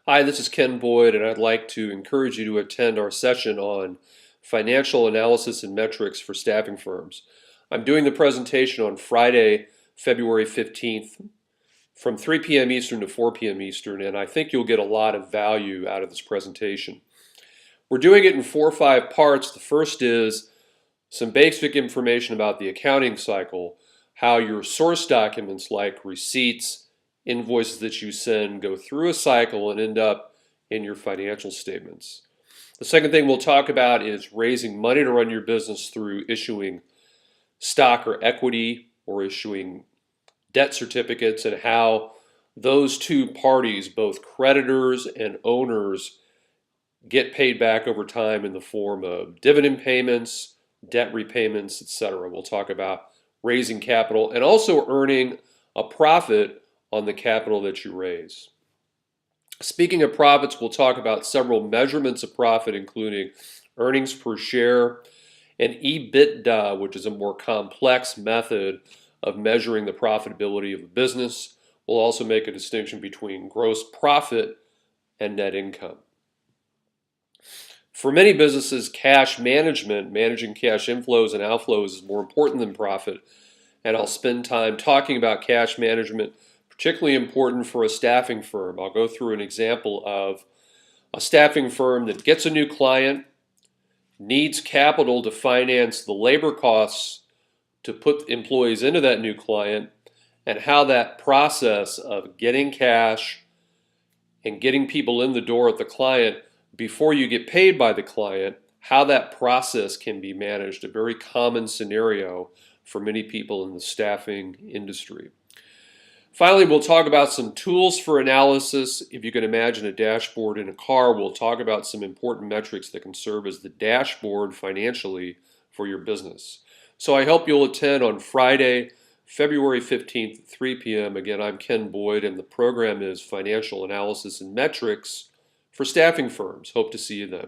Hi, this is Ken Boyd, and I'd like to encourage you to attend our session on financial analysis and metrics for staffing firms. I'm doing the presentation on Friday, February 15th from 3 p.m. Eastern to 4 p.m. Eastern, and I think you'll get a lot of value out of this presentation. We're doing it in 4 or 5 parts. The first is some basic information about the accounting cycle, how your source documents like receipts, invoices that you send go through a cycle and end up in your financial statements. The second thing we'll talk about is raising money to run your business through issuing stock or equity or issuing debt certificates, and how those two parties, both creditors and owners, get paid back over time in the form of dividend payments, debt repayments, etc. We'll talk about raising capital and also earning a profit on the capital that you raise. Speaking of profits, we'll talk about several measurements of profit, including earnings per share and EBITDA, which is a more complex method of measuring the profitability of a business. We'll also make a distinction between gross profit and net income. For many businesses, cash management, managing cash inflows and outflows, is more important than profit, and I'll spend time talking about cash management, particularly important for a staffing firm. I'll go through an example of a staffing firm that gets a new client, needs capital to finance the labor costs to put employees into that new client, and how that process of getting cash and getting people in the door at the client before you get paid by the client, how that process can be managed, a very common scenario for many people in the staffing industry. Finally, we'll talk about some tools for analysis. If you can imagine a dashboard in a car, we'll talk about some important metrics that can serve as the dashboard financially for your business. So I hope you'll attend on Friday, February 15th at 3 p.m. Again, I'm Ken Boyd, and the program is Financial Analysis and Metrics for Staffing Firms. Hope to see you then.